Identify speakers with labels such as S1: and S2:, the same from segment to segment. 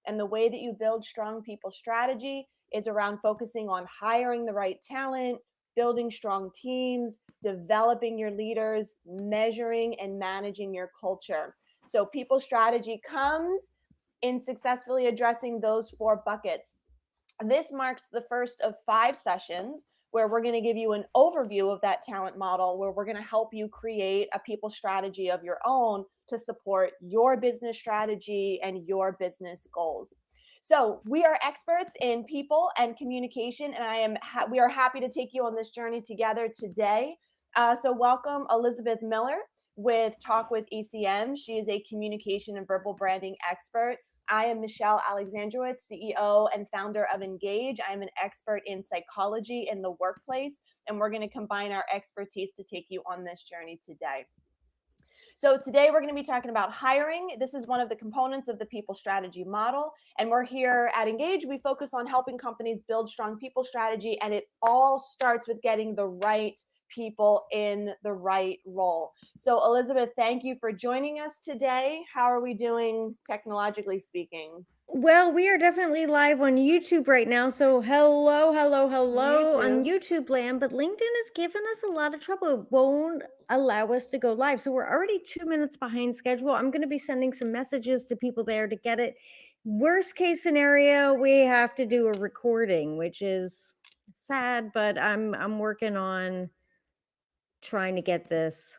S1: And the way that you build strong people strategy is around focusing on hiring the right talent, building strong teams, developing your leaders, measuring and managing your culture. So people strategy comes in successfully addressing those 4 buckets. This marks the first of 5 sessions where we're going to give you an overview of that talent model, where we're going to help you create a people strategy of your own to support your business strategy and your business goals. So we are experts in people and communication, and we are happy to take you on this journey together today. So welcome Elizabeth Miller with Talk with ECM. She is a communication and verbal branding expert. I am Michelle Alexandrowitz, CEO and founder of Engage. I am an expert in psychology in the workplace, and we're going to combine our expertise to take you on this journey today. So today we're going to be talking about hiring. This is one of the components of the people strategy model. And we're here at Engage. We focus on helping companies build strong people strategy. And it all starts with getting the right people in the right role. So Elizabeth, thank you for joining us today. How are we doing technologically speaking?
S2: Well, we are definitely live on YouTube right now. So hello on
S1: YouTube.
S2: YouTube land. But LinkedIn has given us a lot of trouble. It won't allow us to go live. So we're already 2 minutes behind schedule. I'm going to be sending some messages to people there to get it. Worst case scenario, we have to do a recording, which is sad, but I'm working on trying to get this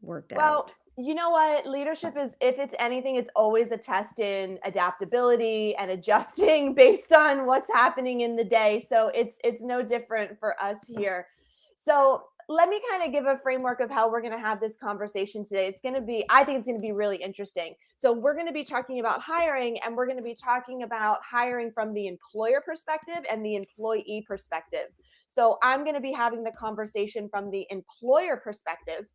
S2: worked
S1: Well,
S2: out.
S1: you know what? Leadership is, if it's anything, it's always a test in adaptability and adjusting based on what's happening in the day. So it's no different for us here. So let me kind of give a framework of how we're going to have this conversation today. I think it's going to be really interesting. So we're going to be talking about hiring, and we're going to be talking about hiring from the employer perspective and the employee perspective. So I'm going to be having the conversation from the employer perspective.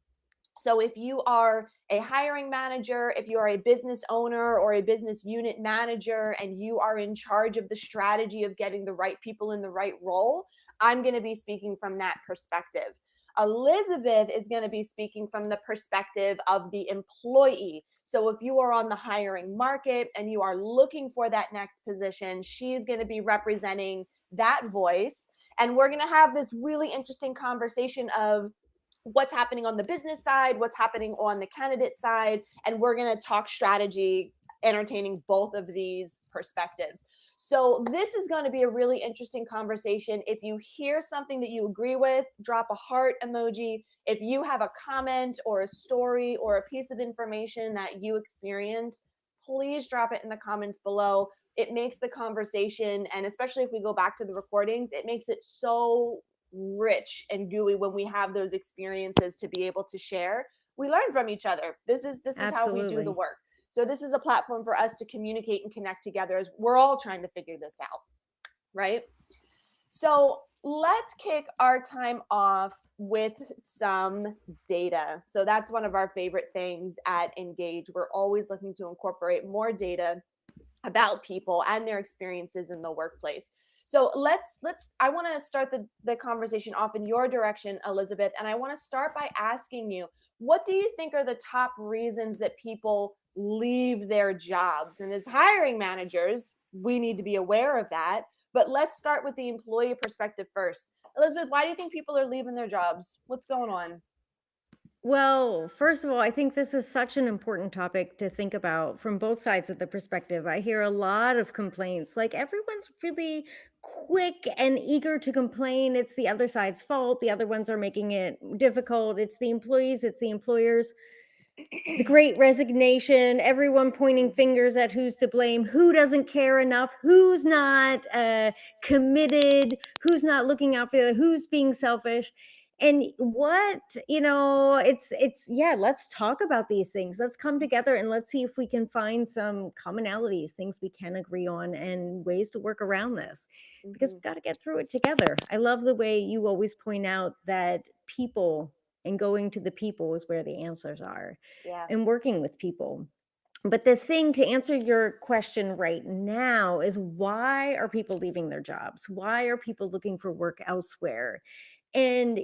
S1: So if you are a hiring manager, if you are a business owner or a business unit manager, and you are in charge of the strategy of getting the right people in the right role, I'm going to be speaking from that perspective. Elizabeth is going to be speaking from the perspective of the employee. So if you are on the hiring market and you are looking for that next position, she's going to be representing that voice. And we're going to have this really interesting conversation of what's happening on the business side, what's happening on the candidate side, and we're going to talk strategy, entertaining both of these perspectives. So this is going to be a really interesting conversation. If you hear something that you agree with, drop a heart emoji. If you have a comment or a story or a piece of information that you experienced, please drop it in the comments below. It makes the conversation, and especially if we go back to the recordings, it makes it so rich and gooey when we have those experiences to be able to share. We learn from each other. This is how we do the
S2: Absolutely.
S1: work. So this is a platform for us to communicate and connect together as we're all trying to figure this out, right? So let's kick our time off with some data. So that's one of our favorite things at Engage. We're always looking to incorporate more data about people and their experiences in the workplace. So I want to start the conversation off in your direction, Elizabeth. And I want to start by asking you, what do you think are the top reasons that people leave their jobs? And as hiring managers, we need to be aware of that. But let's start with the employee perspective first. Elizabeth, why do you think people are leaving their jobs? What's going on?
S2: Well, first of all, I think this is such an important topic to think about from both sides of the perspective. I hear a lot of complaints, like everyone's really quick and eager to complain. It's the other side's fault. The other ones are making it difficult. It's the employees, it's the employers. The great resignation, everyone pointing fingers at who's to blame, who doesn't care enough, who's not committed, who's not looking out for who's being selfish. And what, yeah, let's talk about these things. Let's come together and let's see if we can find some commonalities, things we can agree on, and ways to work around this, because
S1: Mm-hmm.
S2: we've got to get through it together. I love the way you always point out that people and going to the people is where the answers are,
S1: Yeah.
S2: and working with people. But the thing, to answer your question right now, is why are people leaving their jobs? Why are people looking for work elsewhere? And,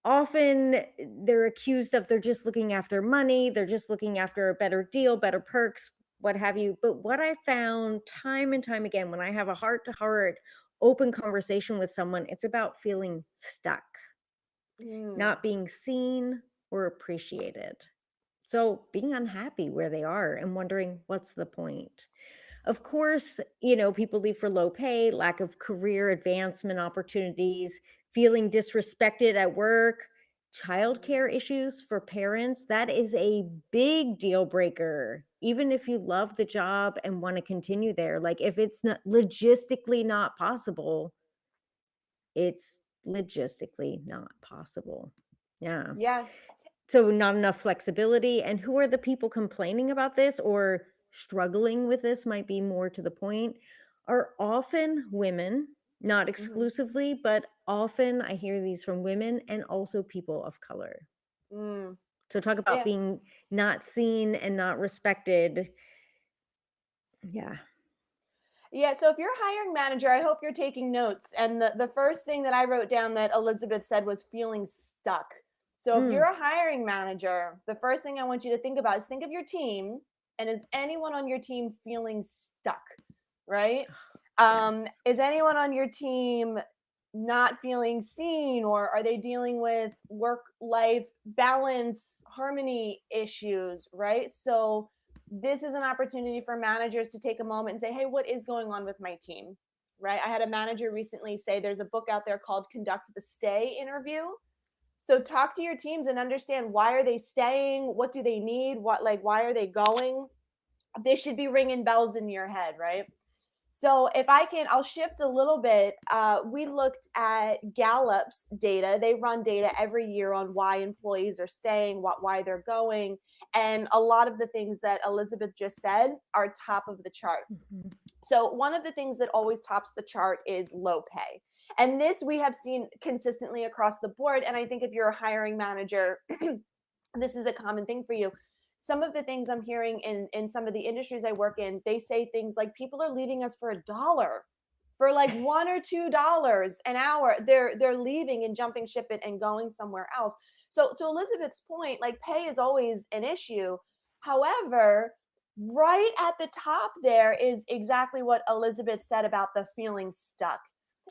S2: often they're accused of they're just looking after money, they're just looking after a better deal, better perks, what have you. But what I found time and time again, when I have a heart to heart, open conversation with someone, it's about feeling stuck,
S1: Mm,
S2: not being seen or appreciated. So being unhappy where they are and wondering what's the point. Of course, people leave for low pay, lack of career advancement opportunities, feeling disrespected at work, childcare issues for parents. That is a big deal breaker. Even if you love the job and want to continue there, like if it's not logistically not possible, it's logistically not possible. Yeah.
S1: yeah.
S2: So not enough flexibility. And who are the people complaining about this or struggling with this, might be more to the point, are often women, not
S1: Hmm.
S2: exclusively, but often I hear these from women and also people of color.
S1: Mm,
S2: So talk about
S1: yeah.
S2: being not seen and not respected. Yeah.
S1: Yeah, so if you're a hiring manager, I hope you're taking notes. And the first thing that I wrote down that Elizabeth said was feeling stuck. So if you're
S2: Mm.
S1: a hiring manager, the first thing I want you to think about is think of your team, and is anyone on your team feeling stuck, right?
S2: Yes.
S1: Is anyone on your team not feeling seen, or are they dealing with work life balance, harmony issues, right? So this is an opportunity for managers to take a moment and say, hey, what is going on with my team? Right? I had a manager recently say there's a book out there called Conduct the Stay Interview. So talk to your teams and understand, why are they staying? What do they need? Why are they going? This should be ringing bells in your head, right? So if I can, I'll shift a little bit. We looked at Gallup's data. They run data every year on why employees are staying, why they're going. And a lot of the things that Elizabeth just said are top of the chart.
S2: Mhm.
S1: So one of the things that always tops the chart is low pay. And this we have seen consistently across the board. And I think if you're a hiring manager, this is a common thing for you. Some of the things I'm hearing in some of the industries I work in, they say things like people are leaving us for $1, for like $1 or $2 an hour. They're leaving and jumping ship it and going somewhere else. So to Elizabeth's point, like pay is always an issue. However, right at the top there is exactly what Elizabeth said about the feeling stuck.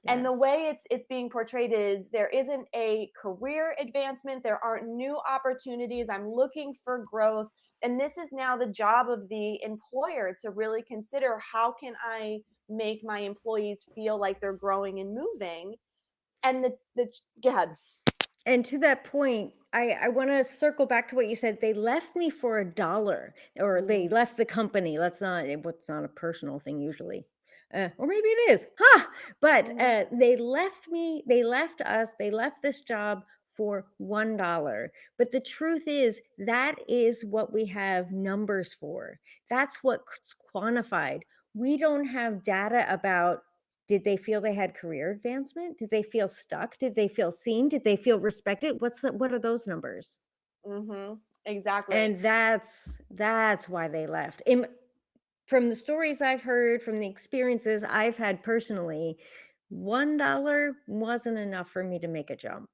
S1: And the
S2: Yes.
S1: way it's being portrayed is there isn't a career advancement, there aren't new opportunities, I'm looking for growth. And this is now the job of the employer to really consider, how can I make my employees feel like they're growing and moving. And the go ahead.
S2: And to that point, I want to circle back to what you said. They left me for $1, or they
S1: Mm,
S2: left the company. Let's not, what's not a personal thing usually. Or maybe it is. Ha! But
S1: mhm,
S2: they left me, they left us, they left this job for $1. But the truth is, that is what we have numbers for. That's what's quantified. We don't have data about, did they feel they had career advancement? Did they feel stuck? Did they feel seen? Did they feel respected? What are those numbers?
S1: mhm, exactly.
S2: And that's why they left. From the stories I've heard, from the experiences I've had personally, $1 wasn't enough for me to make a jump.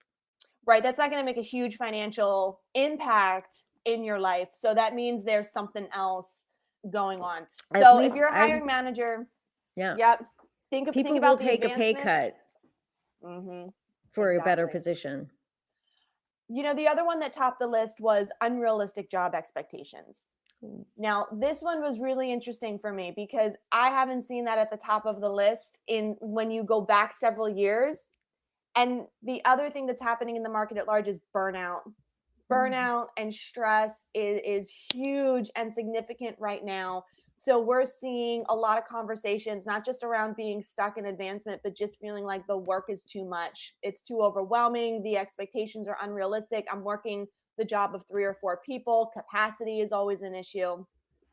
S1: Right, that's not going to make a huge financial impact in your life. So that means there's something else going on.
S2: At
S1: So if
S2: least
S1: you're a
S2: I
S1: hiring manager,
S2: Yeah.
S1: yep, think
S2: People will
S1: about the
S2: take a pay
S1: advancement.
S2: cut
S1: Mhm.
S2: for a better
S1: Exactly.
S2: position.
S1: The other one that topped the list was unrealistic job expectations.
S2: Mm.
S1: Now, this one was really interesting for me because I haven't seen that at the top of the list in when you go back several years. And the other thing that's happening in the market at large is burnout.
S2: Mm.
S1: Burnout and stress is huge and significant right now. So we're seeing a lot of conversations, not just around being stuck in advancement, but just feeling like the work is too much. It's too overwhelming. The expectations are unrealistic. I'm working the job of 3 or 4 people. Capacity is always an issue.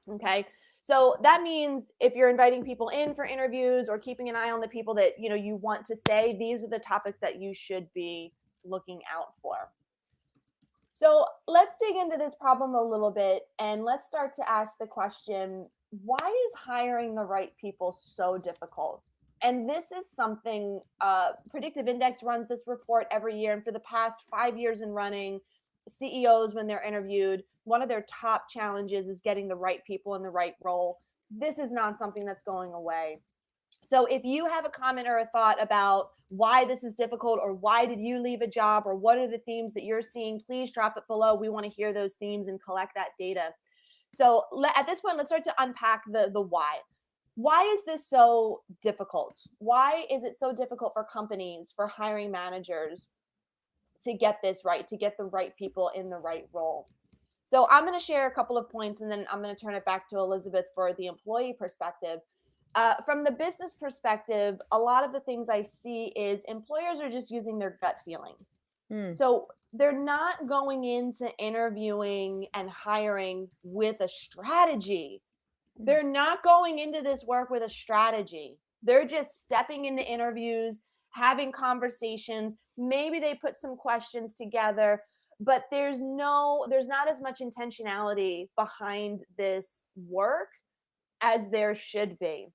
S1: Okay. So that means if you're inviting people in for interviews or keeping an eye on the people that you want to stay, these are the topics that you should be looking out for. So let's dig into this problem a little bit and let's start to ask the question, why is hiring the right people so difficult? And this is something Predictive Index runs this report every year. And for the past 5 years in running, CEOs, when they're interviewed, one of their top challenges is getting the right people in the right role. This is not something that's going away. So if you have a comment or a thought about why this is difficult, or why did you leave a job, or what are the themes that you're seeing, please drop it below. We want to hear those themes and collect that data. So at this point, let's start to unpack the why. Why is this so difficult? Why is it so difficult for companies, for hiring managers to get this right, to get the right people in the right role? So I'm going to share a couple of points, and then I'm going to turn it back to Elizabeth for the employee perspective. From the business perspective, a lot of the things I see is employers are just using their gut feeling. So they're not going into interviewing and hiring with a strategy. They're not going into this work with a strategy. They're just stepping into interviews, having conversations. Maybe they put some questions together, but there's not as much intentionality behind this work as there should be.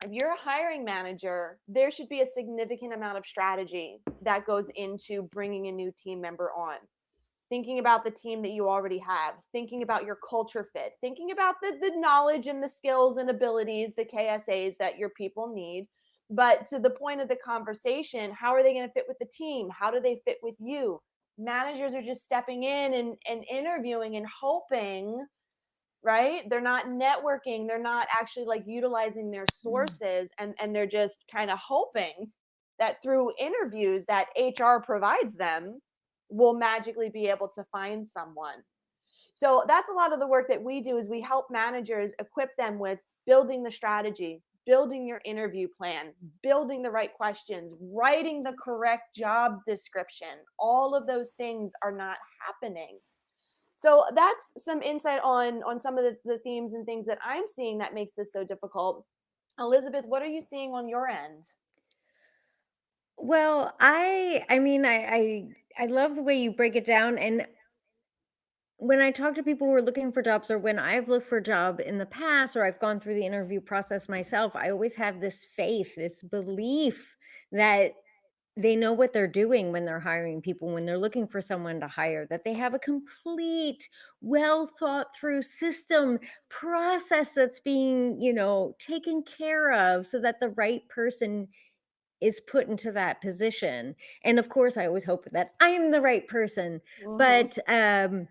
S1: If you're a hiring manager, there should be a significant amount of strategy that goes into bringing a new team member on. Thinking about the team that you already have, thinking about your culture fit, thinking about the knowledge and the skills and abilities, the KSAs that your people need. But to the point of the conversation, how are they going to fit with the team? How do they fit with you? Managers are just stepping in and interviewing and hoping, right? They're not networking. They're not actually like utilizing their sources, and they're just kind of hoping that through interviews that HR provides them will magically be able to find someone. So that's a lot of the work that we do, is we help managers equip them with building the strategy, building your interview plan, building the right questions, writing the correct job description. All of those things are not happening. So that's some insight on some of the themes and things that I'm seeing that makes this so difficult. Elizabeth, what are you seeing on your end?
S2: Well, I mean, I love the way you break it down. And when I talk to people who are looking for jobs, or when I've looked for a job in the past, or I've gone through the interview process myself, I always have this faith, this belief that they know what they're doing when they're hiring people, when they're looking for someone to hire, that they have a complete, well thought through system process that's being, taken care of so that the right person is put into that position. And of course, I always hope that I'm the right person.
S1: Mm-hmm.
S2: But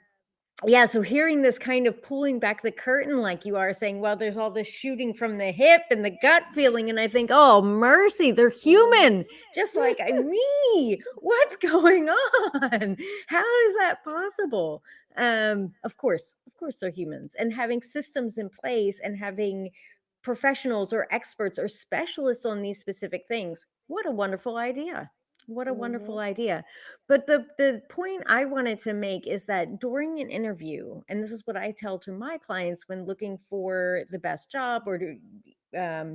S2: yeah, so hearing this kind of pulling back the curtain, like you are saying, well, there's all this shooting from the hip and the gut feeling. And I think, oh, mercy, they're
S1: Mm-hmm.
S2: human, just like me. What's going on? How is that possible? Of course, they're humans. And having systems in place and having professionals or experts or specialists on these specific things, what a wonderful idea. What a
S1: Mm-hmm.
S2: wonderful idea. But the point I wanted to make is that during an interview, and this is what I tell to my clients when looking for the best job, or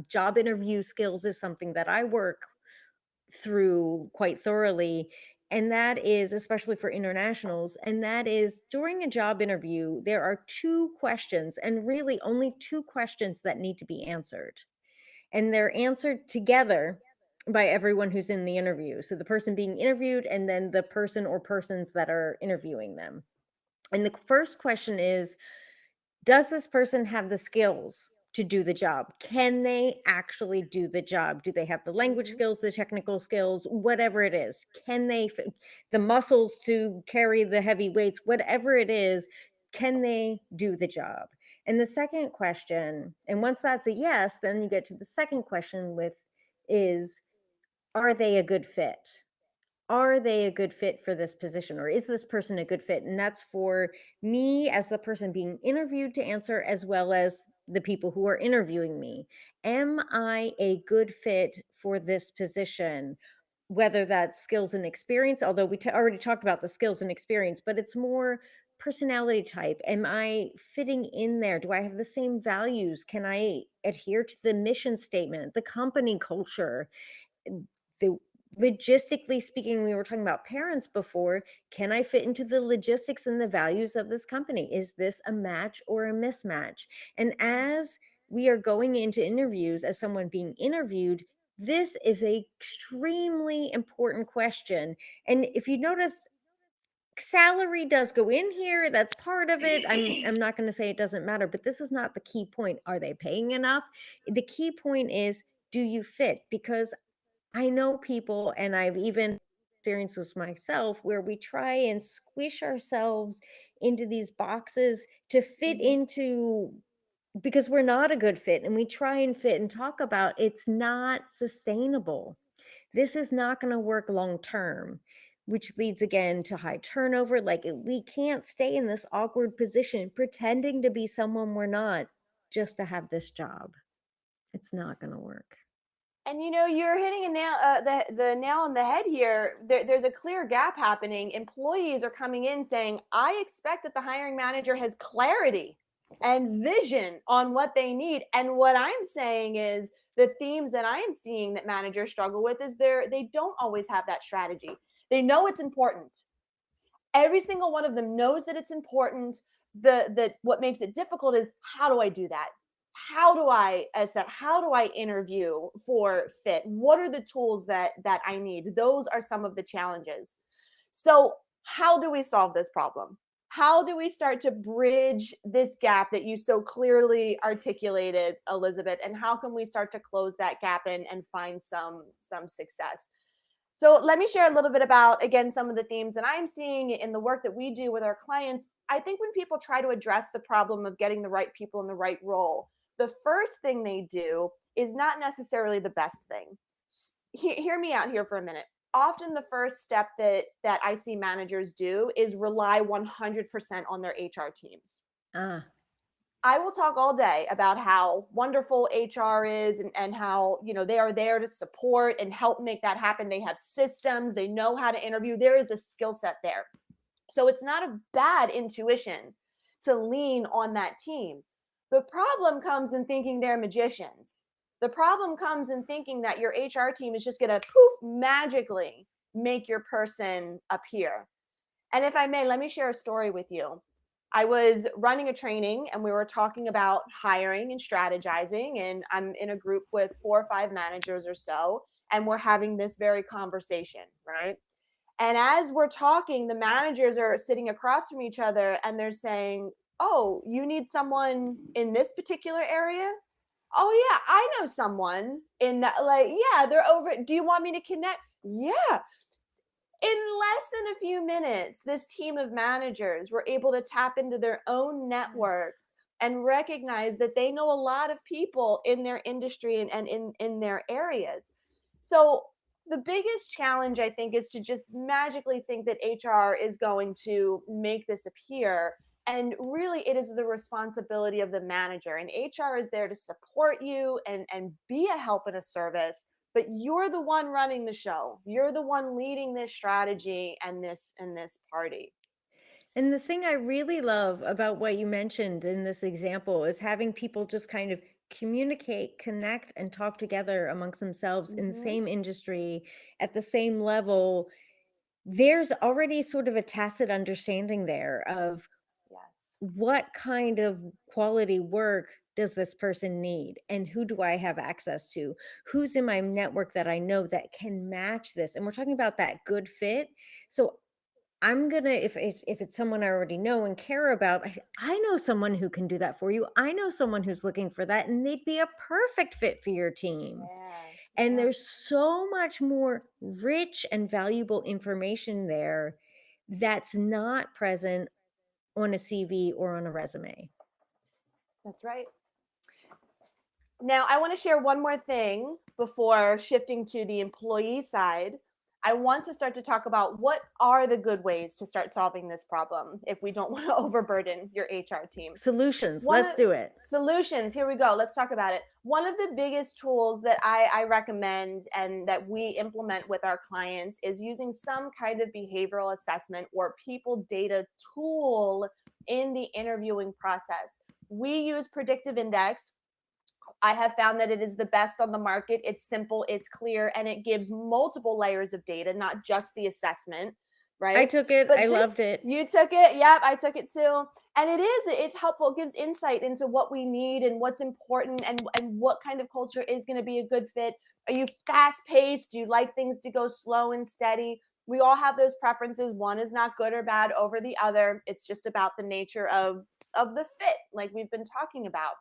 S2: job interview skills is something that I work through quite thoroughly. And that is especially for internationals. And that is, during a job interview, there are two questions, and really only two questions, that need to be answered. And they're answered together by everyone who's in the interview. So the person being interviewed, and then the person or persons that are interviewing them. And the first question is, does this person have the skills to do the job? Can they actually do the job? Do they have the language
S1: Mm-hmm.
S2: skills, the technical skills, whatever it is? Can they, the muscles to carry the heavy weights, whatever it is, can they do the job? And the second question, and once that's a yes, then you get to the second question with is, are they a good fit? Are they a good fit for this position, or is this person a good fit? And that's for me as the person being interviewed to answer, as well as the people who are interviewing me. Am I a good fit for this position? Whether that's skills and experience, although we already talked about the skills and experience, but it's more personality type. Am I fitting in there? Do I have the same values? Can I adhere to the mission statement, the company culture? The logistically speaking, we were talking about parents before. Can I fit into the logistics and the values of this company? Is this a match or a mismatch? And as we are going into interviews, as someone being interviewed, this is a extremely important question. And if you notice, salary does go in here. That's part of it. I'm not going to say it doesn't matter, but this is not the key point. Are they paying enough? The key point is, do you fit? Because I know people, and I've even experienced this myself, where we try and squish ourselves into these boxes to fit
S1: Mhm.
S2: into, because we're not a good fit, and we try and fit and talk about it's not sustainable. This is not going to work long term, which leads again to high turnover. Like, we can't stay in this awkward position pretending to be someone we're not just to have this job. It's not going to work.
S1: And you're hitting a nail, the nail on the head here. There's a clear gap happening. Employees are coming in saying, "I expect that the hiring manager has clarity and vision on what they need." And what I'm saying is the themes that I am seeing that managers struggle with is they don't always have that strategy. They know it's important. Every single one of them knows that it's important. The what makes it difficult is, how do I do that? How do I assess? How do I interview for fit? What are the tools that I need? Those are some of the challenges. So how do we solve this problem? How do we start to bridge this gap that you so clearly articulated, Elizabeth? And how can we start to close that gap and find some success? So let me share a little bit about, again, some of the themes that I'm seeing in the work that we do with our clients. I think when people try to address the problem of getting the right people in the right role, the first thing they do is not necessarily the best thing. Hear me out here for a minute. Often the first step that I see managers do is rely 100% on their HR teams.
S2: Ah,
S1: I will talk all day about how wonderful HR is, and how, they are there to support and help make that happen. They have systems, they know how to interview. There is a skill set there. So it's not a bad intuition to lean on that team. The problem comes in thinking they're magicians. The problem comes in thinking that your HR team is just going to poof magically make your person appear. And if I may, let me share a story with you. I was running a training and we were talking about hiring and strategizing. And I'm in a group with 4 or 5 managers or so. And we're having this very conversation, right? And as we're talking, the managers are sitting across from each other and they're saying, "Oh, you need someone in this particular area? Oh, yeah, I know someone in that. Like, yeah, they're over. Do you want me to connect? Yeah." In less than a few minutes, this team of managers were able to tap into their own
S2: yes.
S1: networks and recognize that they know a lot of people in their industry and in their areas. So the biggest challenge, I think, is to just magically think that HR is going to make this appear. And really, it is the responsibility of the manager. And HR is there to support you and be a help and a service, but you're the one running the show. You're the one leading this strategy and this party.
S2: And the thing I really love about what you mentioned in this example is having people just kind of communicate, connect, and talk together amongst themselves in the
S1: Hmm.
S2: same industry at the same level. There's already sort of a tacit understanding there of
S1: Yes.
S2: what kind of quality work does this person need, and who do I have access to, who's in my network that I know that can match this. And we're talking about that good fit. So I'm gonna, if it's someone I already know and care about, I know someone who can do that for you. I know someone who's looking for that, and they'd be a perfect fit for your team.
S1: Yeah.
S2: And
S1: Yeah.
S2: there's so much more rich and valuable information there that's not present on a CV or on a resume.
S1: That's right. Now, I want to share one more thing before shifting to the employee side. I want to start to talk about what are the good ways to start solving this problem if we don't want to overburden your HR team.
S2: Solutions.
S1: One
S2: Let's
S1: of
S2: do it.
S1: solutions, here we go. Let's talk about it. One of the biggest tools that I recommend and that we implement with our clients is using some kind of behavioral assessment or people data tool in the interviewing process. We use Predictive Index. I have found that it is the best on the market. It's simple, it's clear, and it gives multiple layers of data, not just the assessment,
S2: I
S1: right?
S2: took it. I
S1: But
S2: loved
S1: this,
S2: it.
S1: you took it. Yep, I took it too. And it's helpful. It gives insight into what we need and what's important, and what kind of culture is going to be a good fit. Are you fast paced? Do you like things to go slow and steady? We all have those preferences. One is not good or bad over the other. It's just about the nature of the fit, like we've been talking about.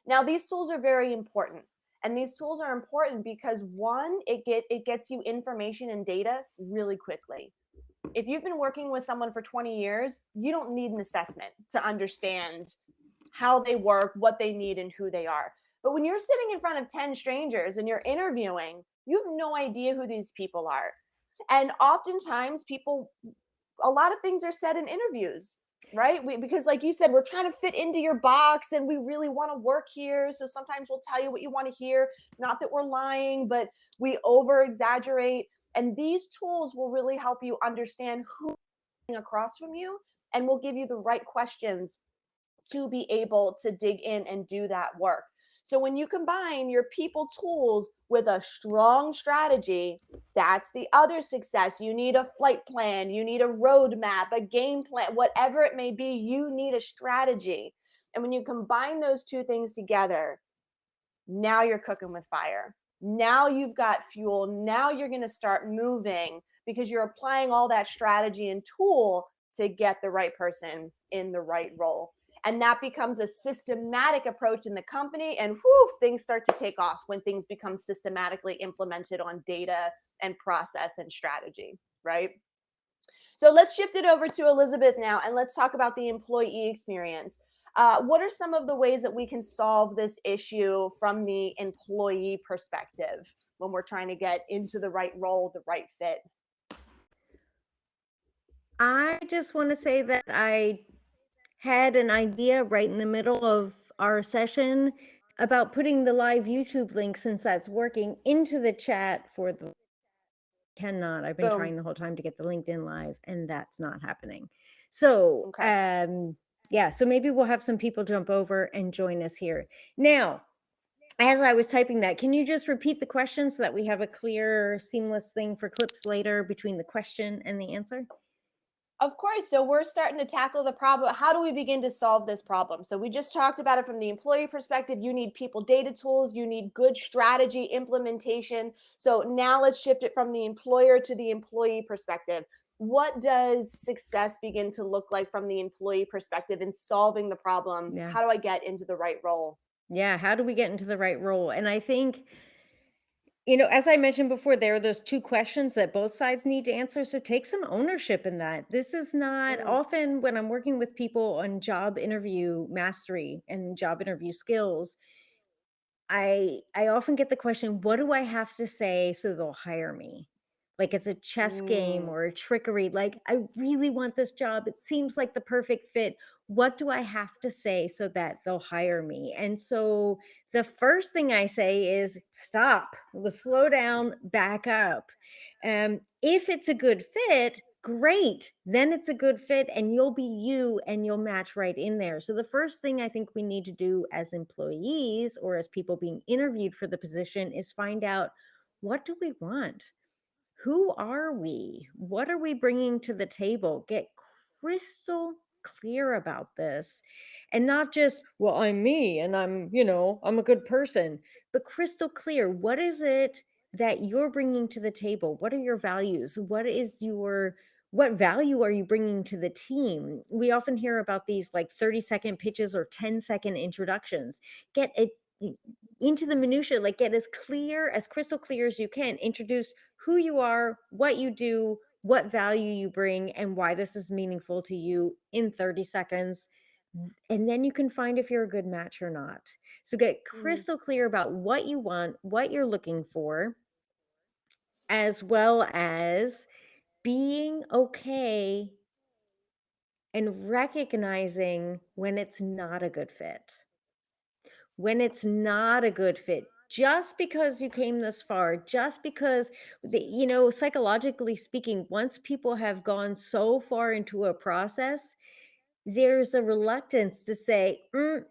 S1: Now, these tools are very important. And these tools are important because one, it gets you information and data really quickly. If you've been working with someone for 20 years, you don't need an assessment to understand how they work, what they need, and who they are. But when you're sitting in front of 10 strangers and you're interviewing, you have no idea who these people are. And oftentimes, a lot of things are said in interviews, right? Because, like you said, we're trying to fit into your box and we really want to work here. So sometimes we'll tell you what you want to hear. Not that we're lying, but we over exaggerate. And these tools will really help you understand who's across from you and will give you the right questions to be able to dig in and do that work. So when you combine your people tools with a strong strategy, that's the other success. You need a flight plan, you need a roadmap, a game plan, whatever it may be, you need a strategy. And when you combine those two things together, now you're cooking with fire. Now you've got fuel. Now you're going to start moving because you're applying all that strategy and tool to get the right person in the right role. And that becomes a systematic approach in the company. And whew, things start to take off when things become systematically implemented on data and process and strategy, right? So let's shift it over to Elizabeth now, and let's talk about the employee experience. What are some of the ways that we can solve this issue from the employee perspective when we're trying to get into the right role, the right fit?
S2: I just want to say that I had an idea right in the middle of our session about putting the live YouTube link, since that's working, into the chat for the cannot. I've been
S1: Boom.
S2: trying the whole time to get the LinkedIn live and that's not happening. So,
S1: Okay.
S2: yeah, so maybe we'll have some people jump over and join us here. Now, as I was typing that, can you just repeat the question so that we have a clear, seamless thing for clips later between the question and the answer?
S1: Of course. So we're starting to tackle the problem. How do we begin to solve this problem? So we just talked about it from the employee perspective. You need people data tools, you need good strategy implementation. So now let's shift it from the employer to the employee perspective. What does success begin to look like from the employee perspective in solving the problem?
S2: Yeah.
S1: How do I get into the right role?
S2: Yeah. How do we get into the right role? And I think, as I mentioned before, there are those two questions that both sides need to answer. So take some ownership in that. This is not
S1: Mm,
S2: often when I'm working with people on job interview mastery and job interview skills. I often get the question, what do I have to say so they'll hire me? Like it's a chess game
S1: mm,
S2: or a trickery. Like, I really want this job. It seems like the perfect fit. What do I have to say so that they'll hire me? And so the first thing I say is stop, slow down, back up. If it's a good fit, great. Then it's a good fit and you'll be you and you'll match right in there. So the first thing I think we need to do as employees or as people being interviewed for the position is find out, what do we want? Who are we? What are we bringing to the table? Get crystal clear about this and not just, well, I'm me and I'm a good person, but crystal clear. What is it that you're bringing to the table? What are your values? What value are you bringing to the team? We often hear about these like 30-second pitches or 10-second introductions. Get it into the minutia, like get as clear, as crystal clear as you can. Introduce who you are, what you do, what value you bring, and why this is meaningful to you in 30 seconds. And then you can find if you're a good match or not. So get
S1: mm,
S2: crystal clear about what you want, what you're looking for, as well as being okay and recognizing when it's not a good fit. When it's not a good fit, just because you came this far, just because psychologically speaking, once people have gone so far into a process, there's a reluctance to say,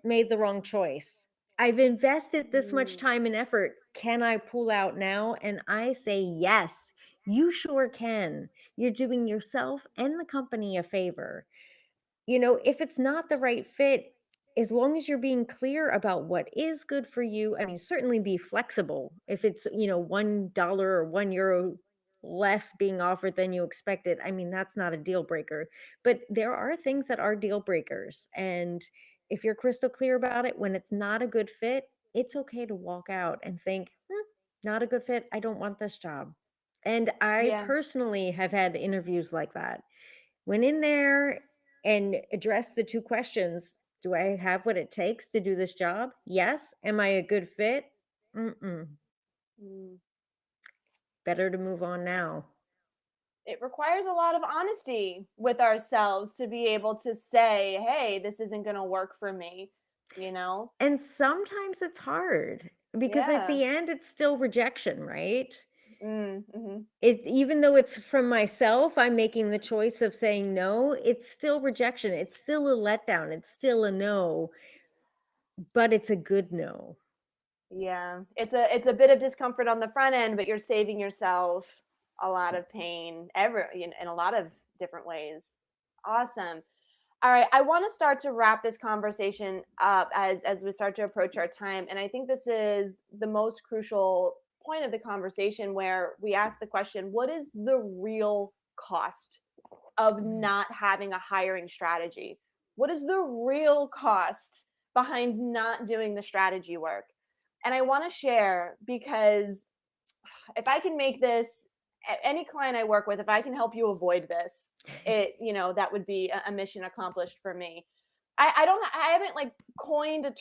S2: made the wrong choice. I've invested this much
S1: mm,
S2: time and effort. Can I pull out now? And I say, yes, you sure can. You're doing yourself and the company a favor. If it's not the right fit, as long as you're being clear about what is good for you, I mean, certainly be flexible. If it's, $1 or €1 less being offered than you expected, I mean, that's not a deal breaker. But there are things that are deal breakers. And if you're crystal clear about it, when it's not a good fit, it's okay to walk out and think, not a good fit. I don't want this job. And I
S1: Yeah.
S2: personally have had interviews like that. Went in there and addressed the two questions. Do I have what it takes to do this job? Yes. Am I a good fit? Mm-mm.
S1: Mm.
S2: Better to move on now.
S1: It requires a lot of honesty with ourselves to be able to say, hey, this isn't going to work for me, you know?
S2: And sometimes it's hard because at
S1: Yeah.
S2: the end, it's still rejection, right?
S1: Mm-hmm.
S2: Even though it's from myself, I'm making the choice of saying no, it's still rejection. It's still a letdown. It's still a no, but it's a good no.
S1: Yeah. It's a bit of discomfort on the front end, but you're saving yourself a lot of pain in a lot of different ways. Awesome. All right, I want to start to wrap this conversation up as we start to approach our time, and I think this is the most crucial point of the conversation where we ask the question, what is the real cost of
S2: Mm.
S1: not having a hiring strategy? What is the real cost behind not doing the strategy work? And I want to share because if I can make this any client I work with, if I can help you avoid this, that would be a mission accomplished for me. I haven't like coined a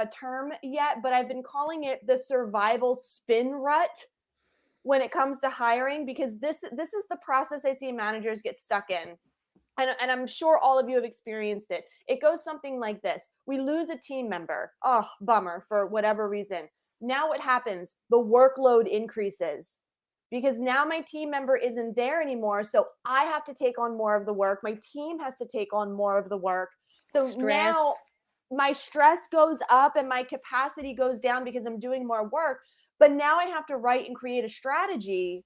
S1: term yet, but I've been calling it the survival spin rut when it comes to hiring, because this is the process I see managers get stuck in. And I'm sure all of you have experienced it. It goes something like this. We lose a team member. Oh, bummer, for whatever reason. Now what happens? The workload increases because now my team member isn't there anymore. So I have to take on more of the work. My team has to take on more of the work. So now
S2: Stress.
S1: my stress goes up and my capacity goes down because I'm doing more work. But now I have to write and create a strategy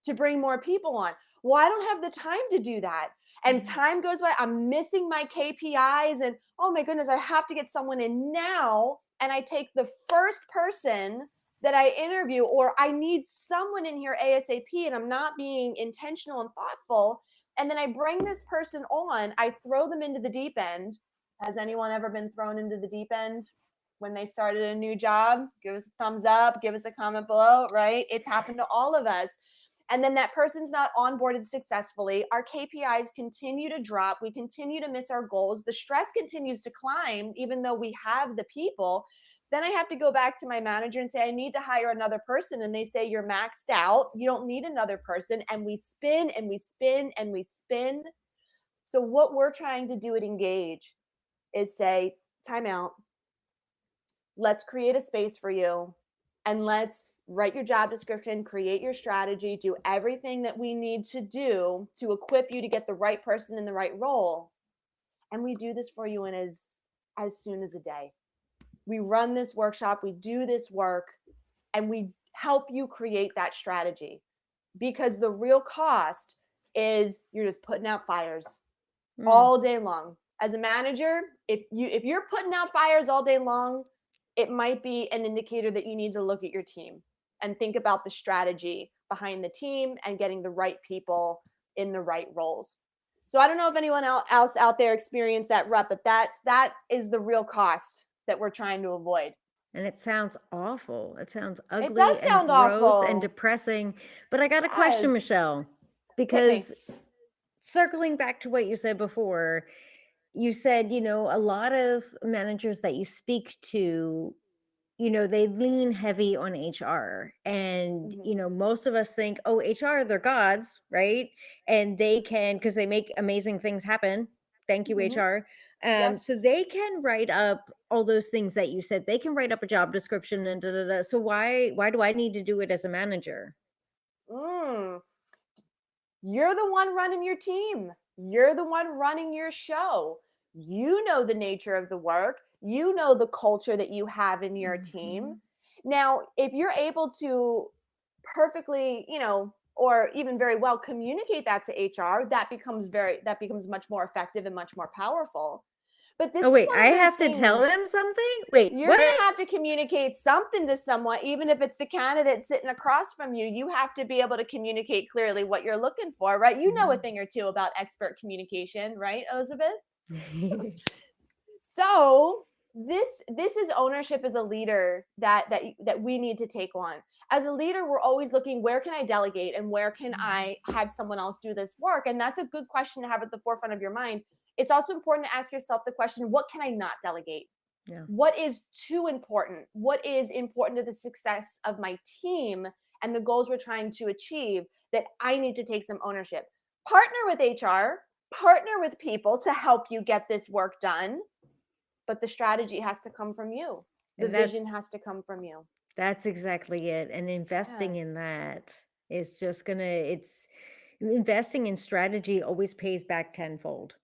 S1: to bring more people on. Well, I don't have the time to do that. And
S2: Mhm.
S1: time goes by. I'm missing my KPIs. And oh my goodness, I have to get someone in now. And I take the first person that I interview, or I need someone in here ASAP, and I'm not being intentional and thoughtful. And then I bring this person on, I throw them into the deep end. Has anyone ever been thrown into the deep end when they started a new job? Give us a thumbs up, give us a comment below, right? It's happened to all of us. And then that person's not onboarded successfully. Our KPIs continue to drop. We continue to miss our goals. The stress continues to climb, even though we have the people. Then I have to go back to my manager and say, I need to hire another person. And they say, you're maxed out. You don't need another person. And we spin and we spin and we spin. So, what we're trying to do at Engage is say, time out. Let's create a space for you, and let's write your job description, create your strategy, do everything that we need to do to equip you to get the right person in the right role. And we do this for you in as soon as a day. We run this workshop, we do this work, and we help you create that strategy, because the real cost is you're just putting out fires
S2: Mm.
S1: all day long. As a manager, if you're putting out fires all day long, it might be an indicator that you need to look at your team and think about the strategy behind the team and getting the right people in the right roles. So I don't know if anyone else out there experienced that rut, but that is the real cost that we're trying to avoid.
S2: And it sounds awful. It sounds
S1: It does
S2: ugly and
S1: sound
S2: gross and
S1: awful.
S2: depressing. But I got a question,
S1: Yes.
S2: Michelle,
S1: Hit me.
S2: because circling back to what you said before, you said, a lot of managers that you speak to, they lean heavy on HR. And,
S1: Mhm.
S2: most of us think, oh, HR, they're gods, right? And they can, because they make amazing things happen. Thank you,
S1: Mhm.
S2: HR.
S1: Yes.
S2: So they can write up all those things that you said. They can write up a job description and da da da. So why do I need to do it as a manager?
S1: Mm. You're the one running your team. You're the one running your show. You know the nature of the work. You know the culture that you have in your team.
S2: Mhm.
S1: Now, if you're able to perfectly, or even very well communicate that to HR, that becomes much more effective and much more powerful. But this
S2: Oh,
S1: is
S2: wait,
S1: one
S2: I
S1: of those
S2: have to tell
S1: things
S2: them something? Wait,
S1: you're
S2: what?
S1: going to have to communicate something to someone, even if it's the candidate sitting across from you. You have to be able to communicate clearly what you're looking for, right? You know a thing or two about expert communication, right, Elizabeth? So this is ownership as a leader that we need to take on. As a leader, we're always looking, where can I delegate and where can I have someone else do this work? And that's a good question to have at the forefront of your mind. It's also important to ask yourself the question, what can I not delegate?
S2: Yeah.
S1: What is too important? What is important to the success of my team and the goals we're trying to achieve that I need to take some ownership? Partner with HR, partner with people to help you get this work done, but the strategy has to come from you. The
S2: And that
S1: vision has to come from you.
S2: that's exactly it. And
S1: Yeah,
S2: investing in that is just gonna, it's investing in strategy always pays back tenfold.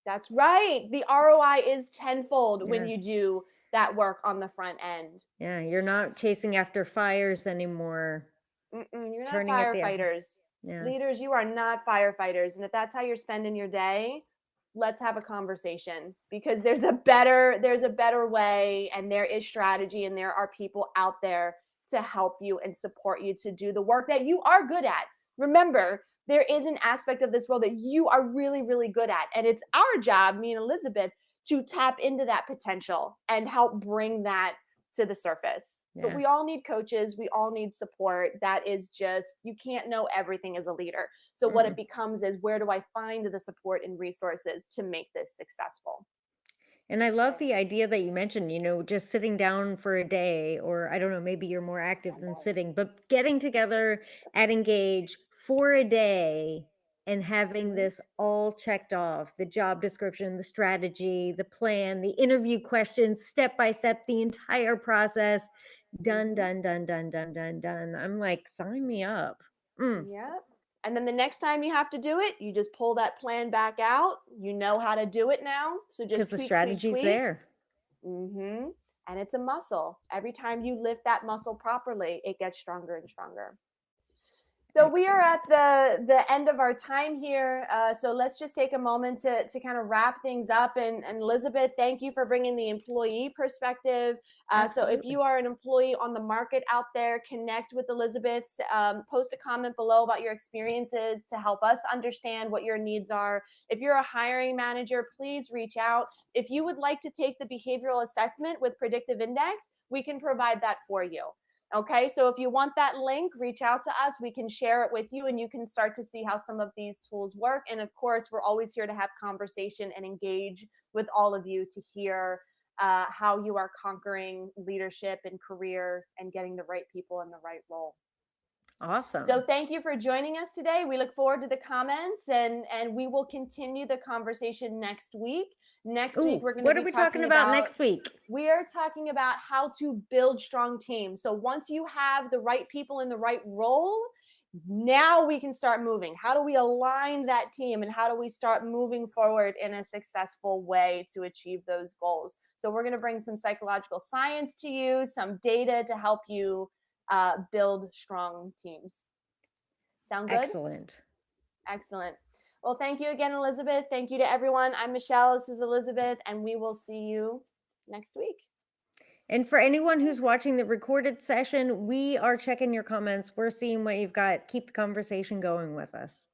S1: that's right. The ROI is tenfold when
S2: Yeah.
S1: you do that work on the front end.
S2: Yeah. You're not chasing after fires anymore,
S1: You're not
S2: turning at the,
S1: firefighters.
S2: yeah.
S1: Leaders, you are not firefighters. And if that's how you're spending your day, let's have a conversation, because there's a better way, and there is strategy, and there are people out there to help you and support you to do the work that you are good at. Remember, there is an aspect of this world that you are really, really good at. And it's our job, me and Elizabeth, to tap into that potential and help bring that to the surface. But
S2: Yeah.
S1: we all need coaches. We all need support. That is just, you can't know everything as a leader. So what it becomes is, where do I find the support and resources to make this successful?
S2: And I love the idea that you mentioned, just sitting down for a day, or I don't know, maybe you're more active than sitting, but getting together at Engage for a day and having
S1: Mhm.
S2: this all checked off, the job description, the strategy, the plan, the interview questions, step by step, the entire process, done,
S1: Mhm.
S2: done, done, done, done, done, done. I'm like, sign me up. Mm,
S1: Yep. And then the next time you have to do it, you just pull that plan back out. You know how to do it now. So
S2: because
S1: just
S2: the
S1: tweak, tweak,
S2: strategy's
S1: tweak.
S2: there.
S1: And it's a muscle. Every time you lift that muscle properly, it gets stronger and stronger. So we are
S2: Excellent.
S1: at the end of our time here. So let's just take a moment to kind of wrap things up. And Elizabeth, thank you for bringing the employee perspective. So if
S2: Absolutely.
S1: you are an employee on the market out there, connect with Elizabeth. Post a comment below about your experiences to help us understand what your needs are. If you're a hiring manager, please reach out. If you would like to take the behavioral assessment with Predictive Index, we can provide that for you. Okay, so if you want that link, reach out to us. We can share it with you, and you can start to see how some of these tools work. And of course, we're always here to have conversation and engage with all of you to hear how you are conquering leadership and career and getting the right people in the right role. So
S2: Awesome.
S1: thank you for joining us today. We look forward to the comments, and we will continue the conversation next week. Next week,
S2: Ooh,
S1: we're going to
S2: what are
S1: be
S2: we talking
S1: talking
S2: about
S1: about
S2: next week?
S1: we are talking about how to build strong teams. So once you have the right people in the right role, now we can start moving. How do we align that team, and how do we start moving forward in a successful way to achieve those goals? So we're going to bring some psychological science to you, some data to help you build strong teams. Sound good?
S2: Excellent.
S1: Excellent. Well, thank you again, Elizabeth. Thank you to everyone. I'm Michelle. This is Elizabeth, and we will see you next week.
S2: And for anyone who's watching the recorded session, we are checking your comments. We're seeing what you've got. Keep the conversation going with us.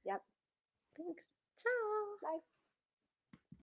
S1: Yep.
S2: Thanks.